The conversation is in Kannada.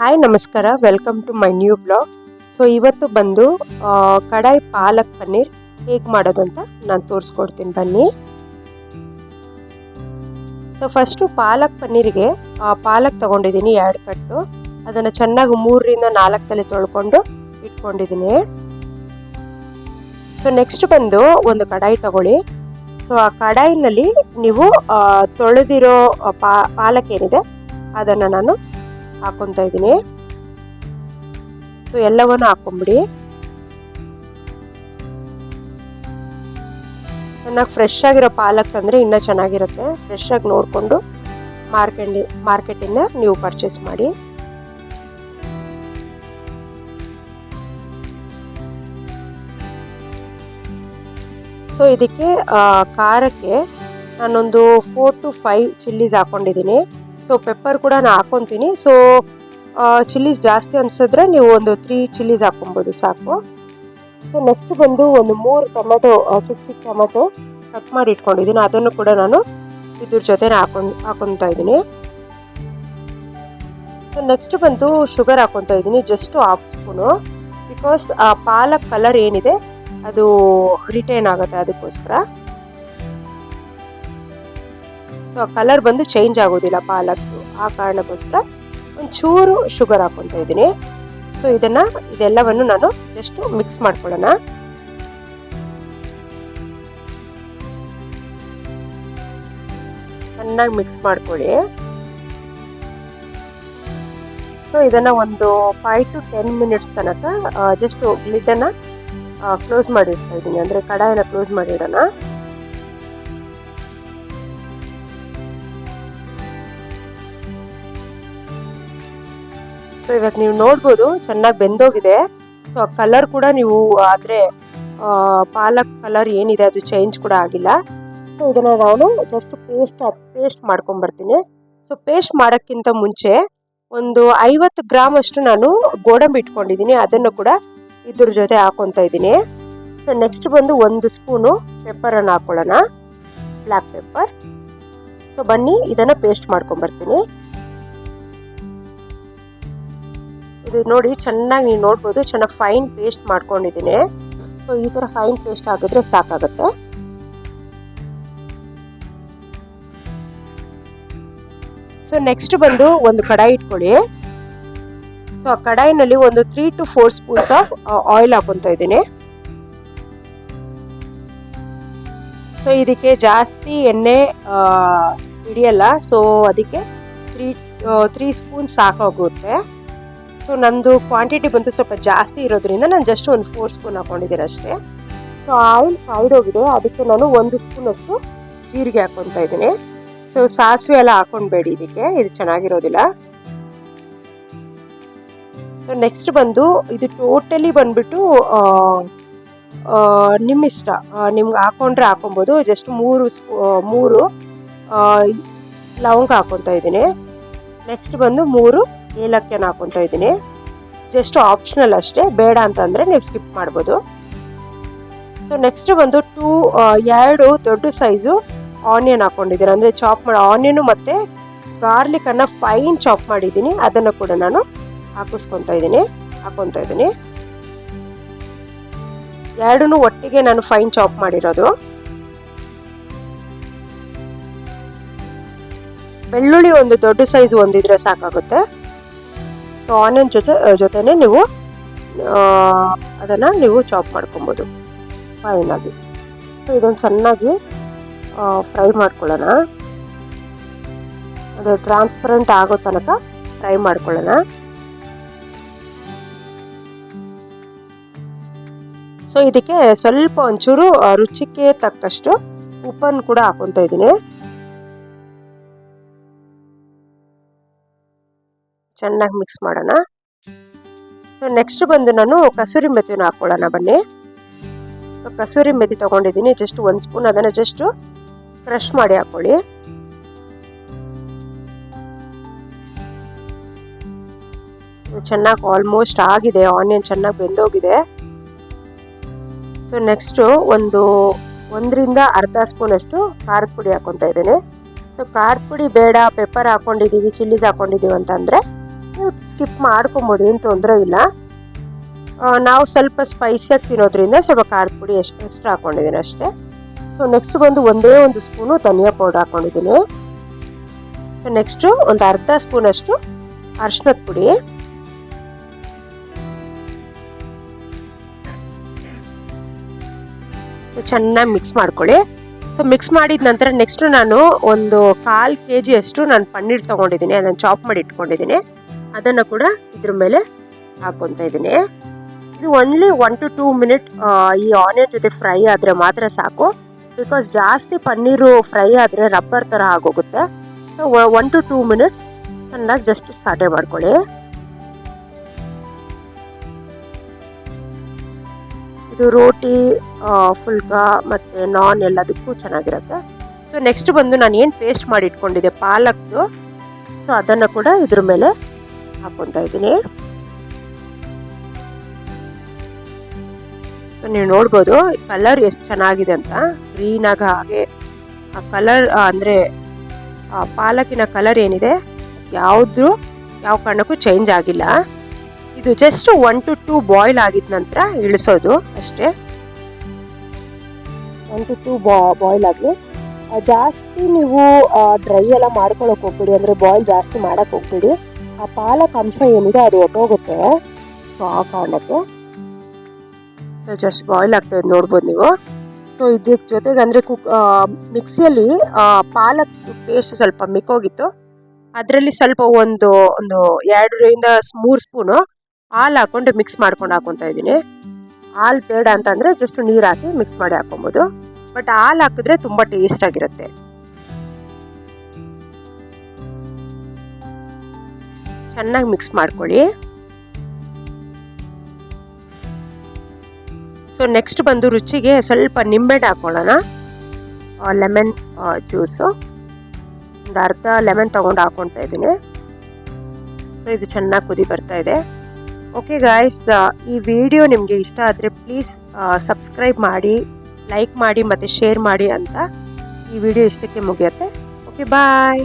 ಹಾಯ್ ನಮಸ್ಕಾರ, welcome to my new blog. So ಇವತ್ತು ಬಂದು ಕಡಾಯಿ ಪಾಲಕ್ ಪನ್ನೀರ್ ಹೇಗೆ ಮಾಡೋದು ಅಂತ ನಾನು ತೋರಿಸ್ಕೊಡ್ತೀನಿ ಬನ್ನಿ. ಸೊ ಫಸ್ಟು ಪಾಲಕ್ ಪನ್ನೀರಿಗೆ ಪಾಲಕ್ ತೊಗೊಂಡಿದ್ದೀನಿ 2 ಕಟ್ಟು. ಅದನ್ನು ಚೆನ್ನಾಗಿ 3ರಿಂದ 4 ಸಲ ತೊಳ್ಕೊಂಡು ಇಟ್ಕೊಂಡಿದ್ದೀನಿ. ಸೊ ನೆಕ್ಸ್ಟ್ ಬಂದು ಒಂದು ಕಡಾಯಿ ತಗೊಳ್ಳಿ. ಸೊ ಆ ಕಡಾಯಿನಲ್ಲಿ ನೀವು ತೊಳೆದಿರೋ ಪಾಲಕ್ ಏನಿದೆ ಅದನ್ನು ನಾನು ಹಾಕೊತಾ ಇದ್ದೀನಿ. ಸೊ ಎಲ್ಲವನ್ನು ಹಾಕೊಂಬಿಡಿ. ಚೆನ್ನಾಗಿ ಫ್ರೆಶ್ ಆಗಿರೋ ಪಾಲಕ್ ತಂದರೆ ಇನ್ನೂ ಚೆನ್ನಾಗಿರುತ್ತೆ. ಫ್ರೆಶ್ ಆಗಿ ನೋಡಿಕೊಂಡು ಮಾರ್ಕೆಟಿಂದ ನೀವು ಪರ್ಚೇಸ್ ಮಾಡಿ. ಸೊ ಇದಕ್ಕೆ ಖಾರಕ್ಕೆ ನಾನೊಂದು 4 to 5 ಚಿಲ್ಲೀಸ್ ಹಾಕ್ಕೊಂಡಿದ್ದೀನಿ. ಸೊ ಪೆಪ್ಪರ್ ಕೂಡ ನಾನು ಹಾಕ್ಕೊತೀನಿ. ಸೊ ಚಿಲ್ಲೀಸ್ ಜಾಸ್ತಿ ಅನಿಸಿದ್ರೆ ನೀವು ಒಂದು 3 ಚಿಲ್ಲೀಸ್ ಹಾಕ್ಕೊಬೋದು ಸಾಕು. ಸೊ ನೆಕ್ಸ್ಟ್ ಬಂದು ಒಂದು 3 ಟೊಮೆಟೊ, ಚಿಕ್ಕ ಟೊಮೆಟೊ ಕಟ್ ಮಾಡಿ ಇಟ್ಕೊಂಡಿದ್ದೀನಿ. ಅದನ್ನು ಕೂಡ ನಾನು ಇದ್ರ ಜೊತೆ ಹಾಕೊತಾ ಇದ್ದೀನಿ. ಸೊ ನೆಕ್ಸ್ಟ್ ಬಂದು ಶುಗರ್ ಹಾಕೊತಾ ಇದ್ದೀನಿ, ಜಸ್ಟ್ 1/2 ಸ್ಪೂನು. ಬಿಕಾಸ್ ಆ ಪಾಲಕ್ ಕಲರ್ ಏನಿದೆ ಅದು ರಿಟೈನ್ ಆಗುತ್ತೆ, ಅದಕ್ಕೋಸ್ಕರ. ಸೊ ಕಲರ್ ಬಂದು ಚೇಂಜ್ ಆಗೋದಿಲ್ಲ ಪಾಲಕ್ದು, ಆ ಕಾರಣಕ್ಕೋಸ್ಕರ ಒಂಚೂರು ಶುಗರ್ ಹಾಕೊತಾ ಇದ್ದೀನಿ. ಸೊ ಇದೆಲ್ಲವನ್ನು ನಾನು ಜಸ್ಟ್ ಮಿಕ್ಸ್ ಮಾಡ್ಕೊಳ್ಳೋಣ. ಚೆನ್ನಾಗಿ ಮಿಕ್ಸ್ ಮಾಡ್ಕೊಳ್ಳಿ. ಸೊ ಇದನ್ನು ಒಂದು 5 to 10 ಮಿನಿಟ್ಸ್ ತನಕ ಜಸ್ಟ್ ಲಿಡ್ಡನ್ನು ಕ್ಲೋಸ್ ಮಾಡಿಡ್ತಾ ಇದ್ದೀನಿ, ಅಂದರೆ ಕಡಾಯಿನ ಕ್ಲೋಸ್ ಮಾಡಿಡೋಣ. ಸೊ ಇವಾಗ ನೀವು ನೋಡ್ಬೋದು ಚೆನ್ನಾಗಿ ಬೆಂದೋಗಿದೆ. ಸೊ ಆ ಕಲರ್ ಕೂಡ ನೀವು ಆದರೆ ಪಾಲಕ್ ಕಲರ್ ಏನಿದೆ ಅದು ಚೇಂಜ್ ಕೂಡ ಆಗಿಲ್ಲ. ಸೊ ಇದನ್ನು ನಾನು ಜಸ್ಟ್ ಪೇಸ್ಟ್ ಮಾಡ್ಕೊಂಬರ್ತೀನಿ. ಸೊ ಪೇಸ್ಟ್ ಮಾಡೋಕ್ಕಿಂತ ಮುಂಚೆ ಒಂದು 50 ಗ್ರಾಮ್ ಅಷ್ಟು ನಾನು ಗೋಡಂಬಿ ಇಟ್ಕೊಂಡಿದ್ದೀನಿ, ಅದನ್ನು ಕೂಡ ಇದ್ರ ಜೊತೆ ಹಾಕೊತಾ ಇದ್ದೀನಿ. ಸೊ ನೆಕ್ಸ್ಟ್ ಬಂದು 1 ಸ್ಪೂನು ಪೆಪ್ಪರನ್ನು ಹಾಕೊಳ್ಳೋಣ, ಬ್ಲ್ಯಾಕ್ ಪೆಪ್ಪರ್. ಸೊ ಬನ್ನಿ ಇದನ್ನು ಪೇಸ್ಟ್ ಮಾಡ್ಕೊಂಬರ್ತೀನಿ. ಇದು ನೋಡಿ ಚೆನ್ನಾಗಿ ನೀವು ನೋಡ್ಬೋದು, ಚೆನ್ನಾಗಿ ಫೈನ್ ಪೇಸ್ಟ್ ಮಾಡ್ಕೊಂಡಿದ್ದೀನಿ. ಸೊ ಈ ಥರ ಫೈನ್ ಪೇಸ್ಟ್ ಆಗಿದ್ರೆ ಸಾಕಾಗುತ್ತೆ. ಸೊ ನೆಕ್ಸ್ಟ್ ಬಂದು ಒಂದು ಕಡಾಯಿ ಇಟ್ಕೊಳ್ಳಿ. ಸೊ ಆ ಕಡಾಯಿನಲ್ಲಿ ಒಂದು 3 to 4 ಸ್ಪೂನ್ಸ್ ಆಫ್ ಆಯಿಲ್ ಹಾಕೊತಾ ಇದ್ದೀನಿ. ಸೊ ಇದಕ್ಕೆ ಜಾಸ್ತಿ ಎಣ್ಣೆ ಹಿಡಿಯಲ್ಲ, ಸೊ ಅದಕ್ಕೆ 3 ಸ್ಪೂನ್ ಸಾಕಾಗುತ್ತೆ. ಸೊ ನಂದು ಕ್ವಾಂಟಿಟಿ ಬಂದು ಸ್ವಲ್ಪ ಜಾಸ್ತಿ ಇರೋದ್ರಿಂದ ನಾನು ಜಸ್ಟ್ ಒಂದು 4 ಸ್ಪೂನ್ ಹಾಕೊಂಡಿದ್ದೀನಿ ಅಷ್ಟೇ. ಸೊ ಆಯಿಲ್ ಕಾಯ್ದೋಗಿದೆ, ಅದಕ್ಕೆ ನಾನು 1 ಸ್ಪೂನ್ ಅಷ್ಟು ಜೀರಿಗೆ ಹಾಕೊತಾ ಇದ್ದೀನಿ. ಸೊ ಸಾಸಿವೆ ಎಲ್ಲ ಹಾಕೊಂಡ್ಬೇಡಿ, ಇದು ಚೆನ್ನಾಗಿರೋದಿಲ್ಲ. ಸೊ ನೆಕ್ಸ್ಟ್ ಬಂದು ಇದು ಟೋಟಲಿ ಬಂದ್ಬಿಟ್ಟು ನಿಮ್ಮ ಇಷ್ಟ, ನಿಮ್ಗೆ ಹಾಕೊಂಡ್ರೆ ಹಾಕೊಬೋದು. ಜಸ್ಟ್ 3 ಲವಂಗ ಹಾಕೊತಾ ಇದ್ದೀನಿ. ನೆಕ್ಸ್ಟ್ ಬಂದು 3 ಏಲಕ್ಕಿಯನ್ನು ಹಾಕೊತಾ ಇದ್ದೀನಿ. ಜಸ್ಟ್ ಆಪ್ಷನಲ್ ಅಷ್ಟೇ, ಬೇಡ ಅಂತಂದರೆ ನೀವು ಸ್ಕಿಪ್ ಮಾಡ್ಬೋದು. ಸೊ ನೆಕ್ಸ್ಟ್ ಬಂದು 2 ದೊಡ್ಡ ಸೈಜು ಆನಿಯನ್ ಹಾಕ್ಕೊಂಡಿದ್ದೀನಿ, ಅಂದರೆ ಚಾಪ್ ಮಾಡೋ ಆನಿಯನು ಮತ್ತು ಗಾರ್ಲಿಕನ್ನು ಫೈನ್ ಚಾಪ್ ಮಾಡಿದ್ದೀನಿ, ಅದನ್ನು ಕೂಡ ನಾನು ಹಾಕಿಸ್ಕೊತಾ ಇದ್ದೀನಿ. 2 ಒಟ್ಟಿಗೆ ನಾನು ಫೈನ್ ಚಾಪ್ ಮಾಡಿರೋದು. ಬೆಳ್ಳುಳ್ಳಿ ಒಂದು ದೊಡ್ಡ ಸೈಜ್ ಒಂದಿದ್ರೆ ಸಾಕಾಗುತ್ತೆ. ಸೊ ಆನಿಯನ್ ಜೊತೆನೇ ನೀವು ಅದನ್ನು ನೀವು ಚಾಪ್ ಮಾಡ್ಕೊಬೋದು ಫೈನಾಗಿ. ಸೊ ಇದನ್ನು ಚೆನ್ನಾಗಿ ಫ್ರೈ ಮಾಡ್ಕೊಳ್ಳೋಣ, ಅದು ಟ್ರಾನ್ಸ್ಪರೆಂಟ್ ಆಗೋ ತನಕ ಫ್ರೈ ಮಾಡ್ಕೊಳ್ಳೋಣ. ಸೊ ಇದಕ್ಕೆ ಸ್ವಲ್ಪ ಒಂಚೂರು ರುಚಿಗೆ ತಕ್ಕಷ್ಟು ಉಪ್ಪನ್ನು ಕೂಡ ಹಾಕೊತಾ ಇದ್ದೀನಿ. ಚೆನ್ನಾಗಿ ಮಿಕ್ಸ್ ಮಾಡೋಣ. ಸೊ ನೆಕ್ಸ್ಟ್ ಬಂದು ನಾನು ಕಸೂರಿ ಮೆಥಿನ ಹಾಕ್ಕೊಳ್ಳೋಣ ಬನ್ನಿ. ಸೊ ಕಸೂರಿ ಮೆಥಿ ತೊಗೊಂಡಿದ್ದೀನಿ, ಜಸ್ಟ್ 1 ಸ್ಪೂನ್. ಅದನ್ನು ಜಸ್ಟ್ ಕ್ರಷ್ ಮಾಡಿ ಹಾಕ್ಕೊಳ್ಳಿ. ಚೆನ್ನಾಗಿ ಆಲ್ಮೋಸ್ಟ್ ಆಗಿದೆ, ಆನಿಯನ್ ಚೆನ್ನಾಗಿ ಬೆಂದೋಗಿದೆ. ಸೊ ನೆಕ್ಸ್ಟು 1ರಿಂದ ಅರ್ಧ ಸ್ಪೂನ್ ಅಷ್ಟು ಖಾರದ ಪುಡಿ ಹಾಕ್ಕೊತಾ ಇದ್ದೀನಿ. ಸೊ ಖಾರದ ಪುಡಿ ಬೇಡ, ಪೆಪ್ಪರ್ ಹಾಕ್ಕೊಂಡಿದ್ದೀವಿ, ಚಿಲ್ಲೀಸ್ ಹಾಕ್ಕೊಂಡಿದ್ದೀವಿ ಅಂತಂದರೆ ನೀವು ಸ್ಕಿಪ್ ಮಾಡ್ಕೊಬೋದು, ಏನು ತೊಂದರೆ ಇಲ್ಲ. ನಾವು ಸ್ವಲ್ಪ ಸ್ಪೈಸಿಯಾಗಿ ತಿನ್ನೋದ್ರಿಂದ ಸ್ವಲ್ಪ ಖಾರದ ಪುಡಿ ಎಕ್ಸ್ಟ್ರಾ ಹಾಕ್ಕೊಂಡಿದ್ದೀನಿ ಅಷ್ಟೇ. ಸೊ ನೆಕ್ಸ್ಟ್ ಬಂದು ಒಂದೇ ಒಂದು ಸ್ಪೂನು ಧನಿಯಾ ಪೌಡರ್ ಹಾಕ್ಕೊಂಡಿದ್ದೀನಿ. ಸೊ ನೆಕ್ಸ್ಟು ಒಂದು ಅರ್ಧ ಸ್ಪೂನಷ್ಟು ಅರಿಶಿನದ ಪುಡಿ, ಚೆನ್ನಾಗಿ ಮಿಕ್ಸ್ ಮಾಡ್ಕೊಳ್ಳಿ. ಸೊ ಮಿಕ್ಸ್ ಮಾಡಿದ ನಂತರ ನೆಕ್ಸ್ಟ್ ನಾನು ಒಂದು 1/4 kg ಅಷ್ಟು ನಾನು ಪನ್ನೀರ್ ತೊಗೊಂಡಿದ್ದೀನಿ, ಅದನ್ನು ಚಾಪ್ ಮಾಡಿ ಇಟ್ಕೊಂಡಿದ್ದೀನಿ. ಅದನ್ನು ಕೂಡ ಇದ್ರ ಮೇಲೆ ಹಾಕ್ಕೊತಾ ಇದ್ದೀನಿ. ಇದು ಓನ್ಲಿ 1 to 2 ಮಿನಿಟ್ ಈ ಆನಿಯನ್ ಜೊತೆ ಫ್ರೈ ಆದರೆ ಮಾತ್ರ ಸಾಕು. ಬಿಕಾಸ್ ಜಾಸ್ತಿ ಪನ್ನೀರು ಫ್ರೈ ಆದರೆ ರಬ್ಬರ್ ಥರ ಆಗೋಗುತ್ತೆ. ಸೊ 1 to 2 ಮಿನಿಟ್ಸ್ ಚೆನ್ನಾಗಿ ಜಸ್ಟ್ ಸಾಟೆ ಮಾಡ್ಕೊಳ್ಳಿ. ಇದು ರೋಟಿ, ಫುಲ್ಕಾ ಮತ್ತು ನಾನ್ ಎಲ್ಲದಕ್ಕೂ ಚೆನ್ನಾಗಿರುತ್ತೆ. ಸೊ ನೆಕ್ಸ್ಟ್ ಬಂದು ನಾನು ಏನು ಪೇಸ್ಟ್ ಮಾಡಿ ಇಟ್ಕೊಂಡಿದ್ದೆ ಪಾಲಕ್ದು, ಸೊ ಅದನ್ನು ಕೂಡ ಇದ್ರ ಮೇಲೆ ಹಾಕ್ಕೊತಾ ಇದ್ದೀನಿ. ಸೊ ನೀವು ನೋಡ್ಬೋದು ಕಲರ್ ಎಷ್ಟು ಚೆನ್ನಾಗಿದೆ ಅಂತ, ಗ್ರೀನಾಗ ಹಾಗೆ ಆ ಕಲರ್ ಅಂದರೆ ಪಾಲಕಿನ ಕಲರ್ ಏನಿದೆ ಯಾವ ಕಾರಣಕ್ಕೂ ಚೇಂಜ್ ಆಗಿಲ್ಲ. ಇದು ಜಸ್ಟ್ 1 to 2 ಬಾಯ್ಲ್ ಆಗಿದ ನಂತರ ಇಳಿಸೋದು ಅಷ್ಟೇ. 1 to 2 ಬಾಯ್ಲ್ ಆಗಲಿ. ಜಾಸ್ತಿ ನೀವು ಡ್ರೈ ಎಲ್ಲ ಮಾಡ್ಕೊಳಕ್ಕೆ ಹೋಗ್ಬಿಡಿ, ಅಂದರೆ ಬಾಯ್ಲ್ ಜಾಸ್ತಿ ಮಾಡೋಕ್ಕೆ ಹೋಗ್ಬಿಡಿ. ಆ ಪಾಲಕ್ ಅಂಶ ಏನಿದೆ ಅದು ಹೊಟ್ಟೋಗುತ್ತೆ. ಸೊ ಆ ಕಾರಣಕ್ಕೆ ಸೊ ಜಸ್ಟ್ ಬಾಯ್ಲ್ ಆಗ್ತಾಯಿದೆ ನೋಡ್ಬೋದು ನೀವು. ಸೊ ಇದ್ರ ಜೊತೆಗೆ ಅಂದರೆ ಮಿಕ್ಸಿಯಲ್ಲಿ ಪಾಲಕ್ ಪೇಸ್ಟ್ ಸ್ವಲ್ಪ ಮಿಕ್ಕೋಗಿತ್ತು, ಅದರಲ್ಲಿ ಸ್ವಲ್ಪ ಒಂದು 2 ರಿಂದ 3 ಸ್ಪೂನು ಹಾಲು ಹಾಕ್ಕೊಂಡು ಮಿಕ್ಸ್ ಮಾಡ್ಕೊಂಡು ಹಾಕ್ಕೊತಾ ಇದ್ದೀನಿ. ಹಾಲು ಬೇಡ ಅಂತಂದರೆ ಜಸ್ಟ್ ನೀರು ಹಾಕಿ ಮಿಕ್ಸ್ ಮಾಡಿ ಹಾಕ್ಕೊಬೋದು, ಬಟ್ ಹಾಲು ಹಾಕಿದ್ರೆ ತುಂಬ ಟೇಸ್ಟಾಗಿರುತ್ತೆ. ಚೆನ್ನಾಗಿ ಮಿಕ್ಸ್ ಮಾಡ್ಕೊಳ್ಳಿ. ಸೊ ನೆಕ್ಸ್ಟ್ ಬಂದು ರುಚಿಗೆ ಸ್ವಲ್ಪ ನಿಂಬೆಹಣ್ಣು ಹಾಕ್ಕೊಳ್ಳೋಣ. ಲೆಮನ್ ಜ್ಯೂಸು ಒಂದು ಅರ್ಧ ಲೆಮನ್ ತೊಗೊಂಡು ಹಾಕ್ಕೊತಾ ಇದ್ದೀನಿ. ಸೊ ಇದು ಚೆನ್ನಾಗಿ ಕುದಿ ಬರ್ತಾ ಇದೆ. ಓಕೆ ಗಾಯ್ಸ್, ಈ ವಿಡಿಯೋ ನಿಮಗೆ ಇಷ್ಟ ಆದರೆ ಪ್ಲೀಸ್ ಸಬ್ಸ್ಕ್ರೈಬ್ ಮಾಡಿ, ಲೈಕ್ ಮಾಡಿ ಮತ್ತು ಶೇರ್ ಮಾಡಿ ಅಂತ ಈ ವಿಡಿಯೋ ಇಷ್ಟಕ್ಕೆ ಮುಗಿಯುತ್ತೆ. ಓಕೆ ಬಾಯ್.